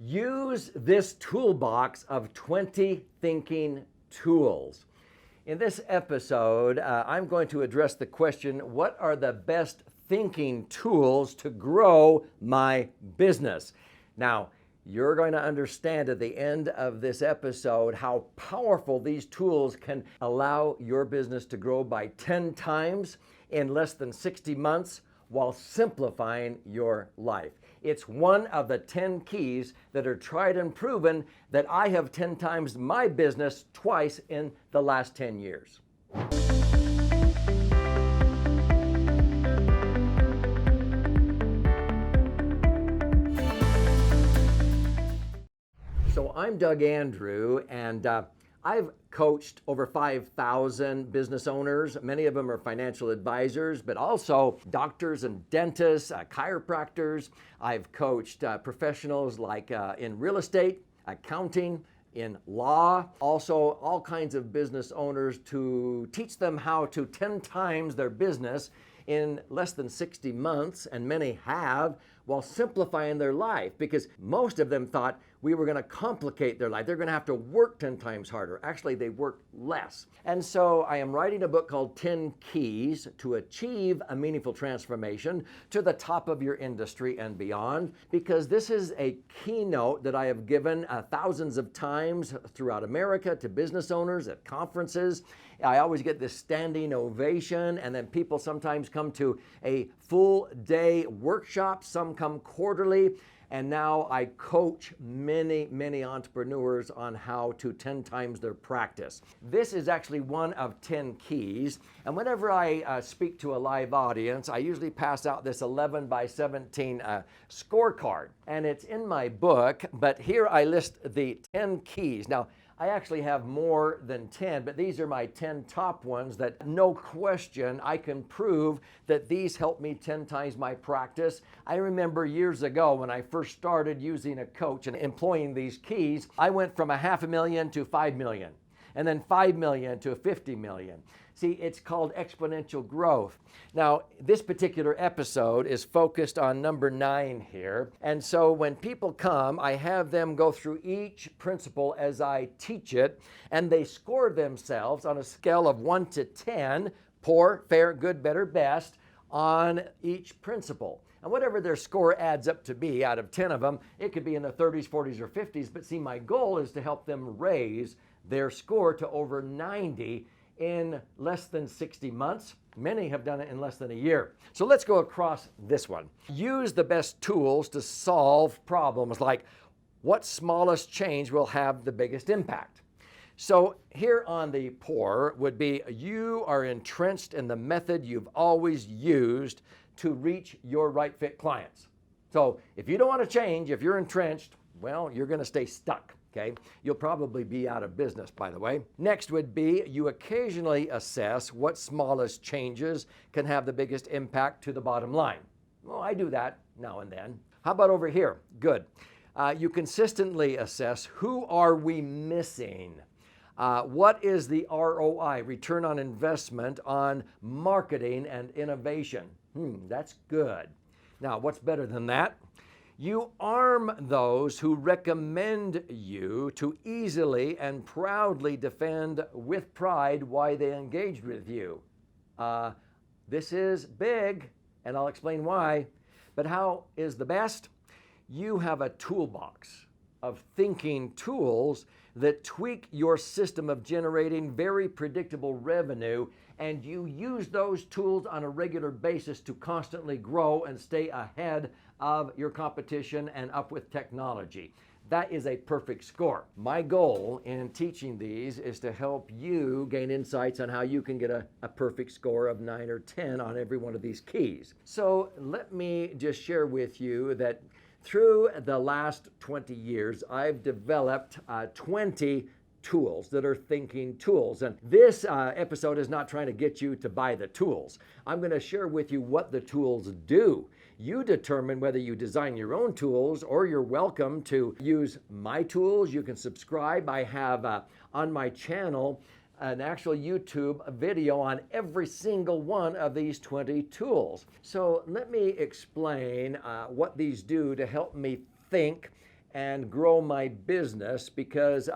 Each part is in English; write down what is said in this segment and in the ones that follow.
Use this toolbox of 20 thinking tools. In this episode, I'm going to address the question, what are the best thinking tools to grow my business? Now, you're going to understand at the end of this episode how powerful these tools can allow your business to grow by 10 times in less than 60 months while simplifying your life. It's one of the 10 keys that are tried and proven that I have 10 times my business twice in the last 10 years. So I'm Doug Andrew, and I've coached over 5,000 business owners. Many of them are financial advisors, but also doctors and dentists, chiropractors. I've coached professionals like in real estate, accounting, in law, also all kinds of business owners to teach them how to 10 times their business in less than 60 months, and many have, while simplifying their life, because most of them thought we were going to complicate their life. They're going to have to work 10 times harder. Actually, they work less. And so I am writing a book called 10 Keys to Achieve a Meaningful Transformation to the Top of Your Industry and Beyond, because this is a keynote that I have given thousands of times throughout America to business owners at conferences. I always get this standing ovation, and then people sometimes come to a full day workshop, some come quarterly, and now I coach many entrepreneurs on how to 10 times their practice. This is actually one of 10 keys, and whenever I speak to a live audience, I usually pass out this 11 by 17 scorecard, and it's in my book, but here I list the 10 keys. Now, I actually have more than 10, but these are my 10 top ones that no question I can prove that these help me 10 times my practice. I remember years ago when I first started using a coach and employing these keys, I went from $500,000 to $5 million, and then $5 million to $50 million. See, it's called exponential growth. Now, this particular episode is focused on number 9 here. And so when people come, I have them go through each principle as I teach it, and they score themselves on a scale of 1 to 10, poor, fair, good, better, best, on each principle. And whatever their score adds up to be, out of 10 of them, it could be in the 30s, 40s, or 50s. But see, my goal is to help them raise their score to over 90 in less than 60 months. Many have done it in less than a year. So let's go across this one. Use the best tools to solve problems, like what smallest change will have the biggest impact. So here on the poor would be, you are entrenched in the method you've always used to reach your right fit clients. So if you don't want to change, if you're entrenched, well, you're going to stay stuck. Okay, you'll probably be out of business, by the way. Next would be, you occasionally assess what smallest changes can have the biggest impact to the bottom line. Well, I do that now and then. How about over here? Good. You consistently assess, who are we missing? What is the ROI, return on investment, on marketing and innovation? That's good. Now, what's better than that? You arm those who recommend you to easily and proudly defend with pride why they engaged with you. This is big, and I'll explain why. But how is the best? You have a toolbox of thinking tools that tweak your system of generating very predictable revenue, and you use those tools on a regular basis to constantly grow and stay ahead of your competition and up with technology. That is a perfect score. My goal in teaching these is to help you gain insights on how you can get a perfect score of 9 or 10 on every one of these keys. So let me just share with you that through the last 20 years, I've developed 20 tools that are thinking tools. And this episode is not trying to get you to buy the tools. I'm going to share with you what the tools do. You determine whether you design your own tools, or you're welcome to use my tools. You can subscribe. I have on my channel an actual YouTube video on every single one of these 20 tools. So let me explain what these do to help me think and grow my business, because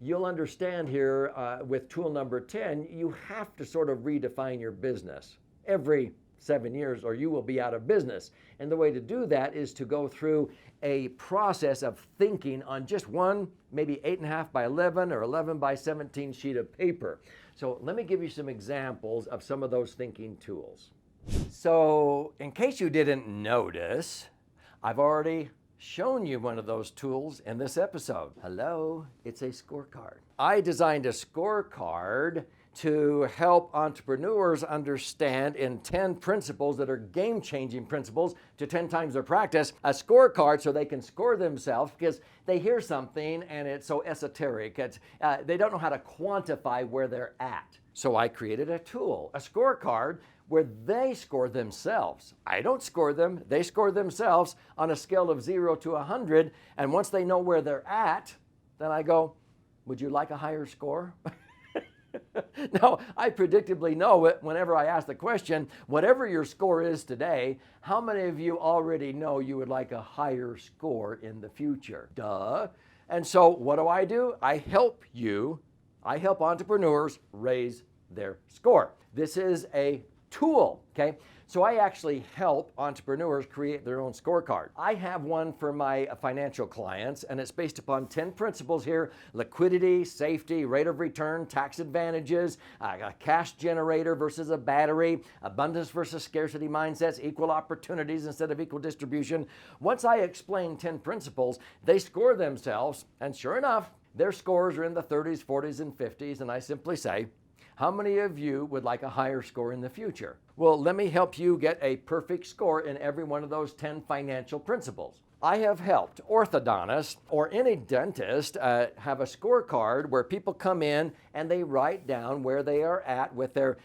you'll understand here with tool number 10, you have to sort of redefine your business every 7 years or you will be out of business. And the way to do that is to go through a process of thinking on just one, maybe 8.5 by 11 or 11 by 17 sheet of paper. So let me give you some examples of some of those thinking tools. So in case you didn't notice, I've already shown you one of those tools in this episode. Hello, it's a scorecard. I designed a scorecard to help entrepreneurs understand in 10 principles that are game-changing principles to 10 times their practice, a scorecard so they can score themselves, because they hear something and it's so esoteric. They don't know how to quantify where they're at. So I created a tool, a scorecard, where they score themselves. I don't score them, they score themselves on a scale of 0 to 100. And once they know where they're at, then I go, would you like a higher score? Now, I predictably know it whenever I ask the question, whatever your score is today, how many of you already know you would like a higher score in the future? Duh. And so what do? I help entrepreneurs raise their score. This is a tool, okay? So I actually help entrepreneurs create their own scorecard. I have one for my financial clients, and it's based upon 10 principles here: liquidity, safety, rate of return, tax advantages, a cash generator versus a battery, abundance versus scarcity mindsets, equal opportunities instead of equal distribution. Once I explain 10 principles, they score themselves, and sure enough, their scores are in the 30s, 40s, and 50s, and I simply say, how many of you would like a higher score in the future? Well, let me help you get a perfect score in every one of those 10 financial principles. I have helped orthodontists or any dentist have a scorecard where people come in and they write down where they are at with their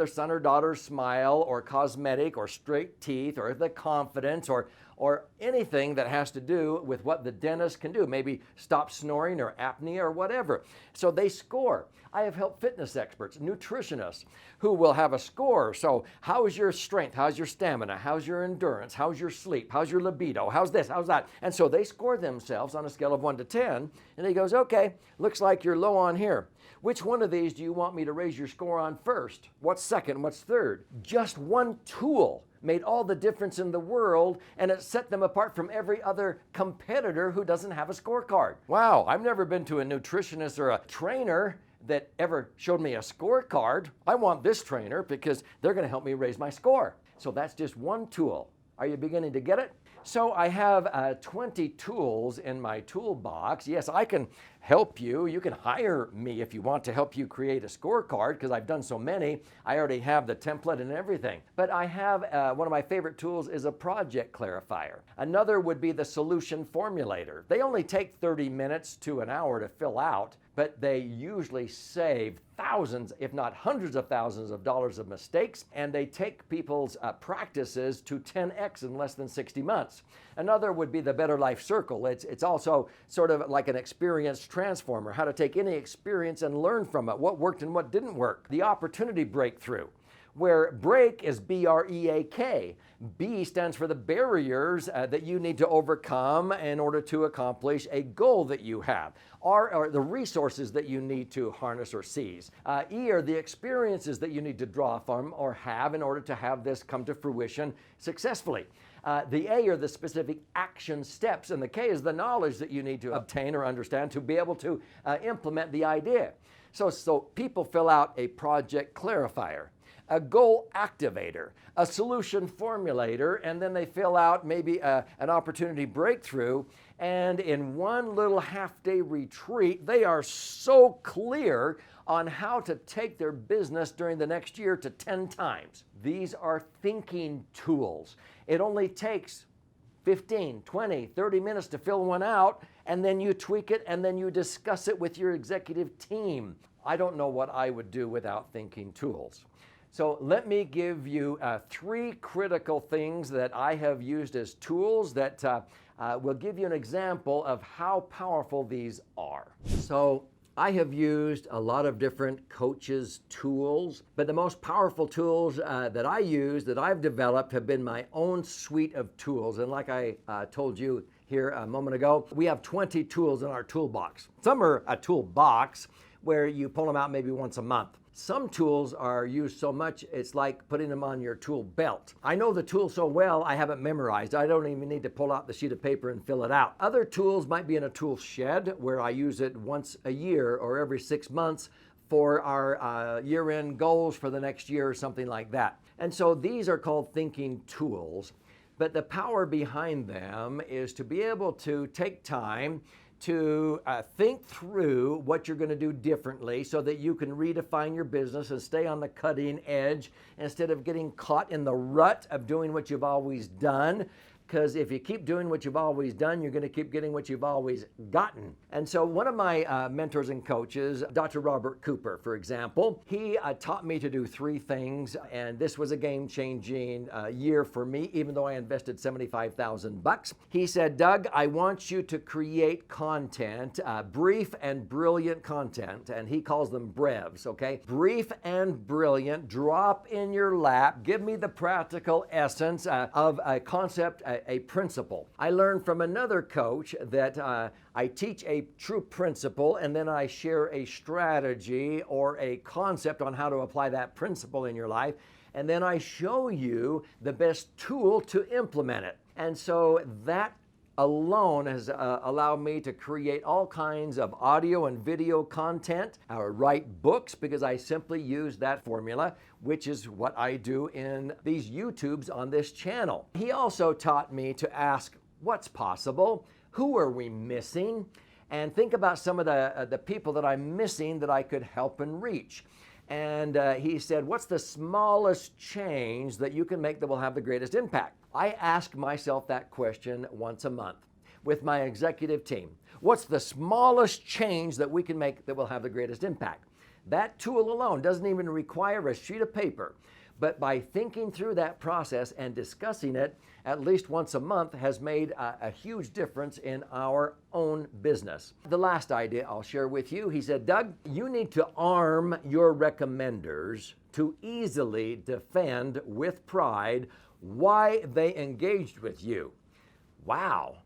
son or daughter's smile or cosmetic or straight teeth or the confidence or anything that has to do with what the dentist can do, maybe stop snoring or apnea or whatever. So they score. I have helped fitness experts, nutritionists, who will have a score. So how is your strength? How's your stamina? How's your endurance? How's your sleep? How's your libido? How's this? How's that? And so they score themselves on a scale of 1 to 10, and he goes, okay, looks like you're low on here. Which one of these do you want me to raise your score on first? What's second? What's third? Just one tool made all the difference in the world, and it set them apart from every other competitor who doesn't have a scorecard. Wow, I've never been to a nutritionist or a trainer that ever showed me a scorecard. I want this trainer because they're going to help me raise my score. So that's just one tool. Are you beginning to get it? So I have 20 tools in my toolbox. Yes, I can help you. You can hire me if you want to help you create a scorecard, because I've done so many. I already have the template and everything. But I have one of my favorite tools is a project clarifier. Another would be the solution formulator. They only take 30 minutes to an hour to fill out, but they usually save thousands, if not hundreds of thousands of dollars of mistakes, and they take people's practices to 10x in less than 60 months. Another would be the Better Life Circle. It's also sort of like an experience transformer, how to take any experience and learn from it, what worked and what didn't work. The opportunity breakthrough, where break is B-R-E-A-K. B stands for the barriers that you need to overcome in order to accomplish a goal that you have. R are the resources that you need to harness or seize. E are the experiences that you need to draw from or have in order to have this come to fruition successfully. The A are the specific action steps, and the K is the knowledge that you need to obtain or understand to be able to implement the idea. So people fill out a project clarifier, a goal activator, a solution formulator, and then they fill out maybe an opportunity breakthrough. And in one little half-day retreat, they are so clear on how to take their business during the next year to 10 times. These are thinking tools. It only takes 15, 20, 30 minutes to fill one out, and then you tweak it, and then you discuss it with your executive team. I don't know what I would do without thinking tools. So let me give you 3 critical things that I have used as tools that will give you an example of how powerful these are. So I have used a lot of different coaches' tools, but the most powerful tools that I use, that I've developed, have been my own suite of tools. And like I told you here a moment ago. We have 20 tools in our toolbox. Some are a toolbox where you pull them out maybe once a month. Some tools are used so much, it's like putting them on your tool belt. I know the tool so well, I have it memorized. I don't even need to pull out the sheet of paper and fill it out. Other tools might be in a tool shed where I use it once a year or every 6 months for our year-end goals for the next year or something like that. And so these are called thinking tools, but the power behind them is to be able to take time to think through what you're going to do differently so that you can redefine your business and stay on the cutting edge instead of getting caught in the rut of doing what you've always done. Because if you keep doing what you've always done, you're going to keep getting what you've always gotten. And so one of my mentors and coaches, Dr. Robert Cooper, for example, he taught me to do 3 things, and this was a game-changing year for me, even though I invested $75,000. He said, Doug, I want you to create content, brief and brilliant content, and he calls them brevs, okay? Brief and brilliant, drop in your lap, give me the practical essence of a concept, a principle. I learned from another coach that I teach a true principle and then I share a strategy or a concept on how to apply that principle in your life, and then I show you the best tool to implement it. And so that alone has allowed me to create all kinds of audio and video content, write books, because I simply use that formula, which is what I do in these YouTubes on this channel. He also taught me to ask what's possible, who are we missing, and think about some of the people that I'm missing that I could help and reach. And he said, what's the smallest change that you can make that will have the greatest impact? I ask myself that question once a month with my executive team. What's the smallest change that we can make that will have the greatest impact? That tool alone doesn't even require a sheet of paper, but by thinking through that process and discussing it at least once a month has made a huge difference in our own business. The last idea I'll share with you, he said, Doug, you need to arm your recommenders to easily defend with pride why they engaged with you. Wow.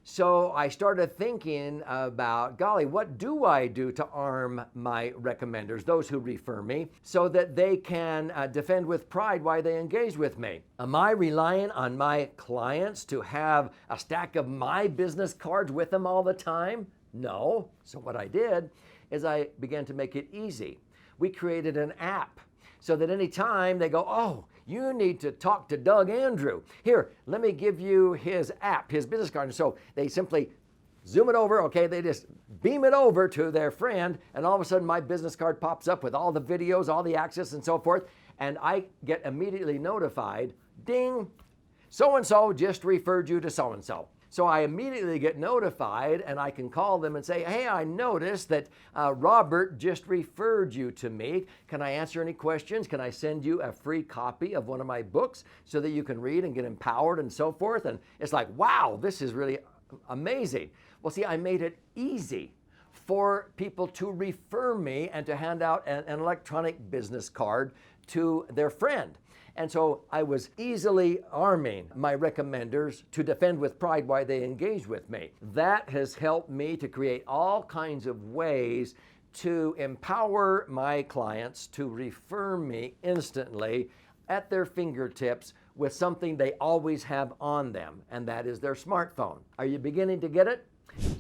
So I started thinking about, golly, what do I do to arm my recommenders, those who refer me, so that they can defend with pride why they engage with me? Am I relying on my clients to have a stack of my business cards with them all the time? No. So what I did is I began to make it easy. We created an app so that anytime they go, oh, you need to talk to Doug Andrew. Here, let me give you his app, his business card. And so they simply zoom it over, okay? They just beam it over to their friend, and all of a sudden my business card pops up with all the videos, all the access and so forth, and I get immediately notified, ding, so-and-so just referred you to so-and-so. So I immediately get notified and I can call them and say, hey, I noticed that Robert just referred you to me. Can I answer any questions? Can I send you a free copy of one of my books so that you can read and get empowered and so forth? And it's like, wow, this is really amazing. Well, see, I made it easy for people to refer me and to hand out an electronic business card to their friend. And so I was easily arming my recommenders to defend with pride why they engage with me. That has helped me to create all kinds of ways to empower my clients to refer me instantly at their fingertips with something they always have on them, and that is their smartphone. Are you beginning to get it?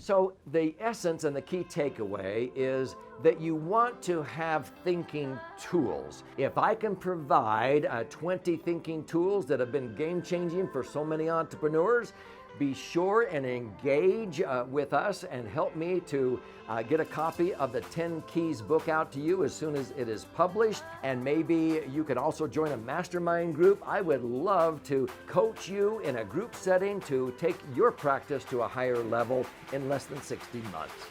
So the essence and the key takeaway is that you want to have thinking tools. If I can provide 20 thinking tools that have been game-changing for so many entrepreneurs, be sure and engage with us and help me to get a copy of the 10 Keys book out to you as soon as it is published. And maybe you can also join a mastermind group. I would love to coach you in a group setting to take your practice to a higher level in less than 60 months.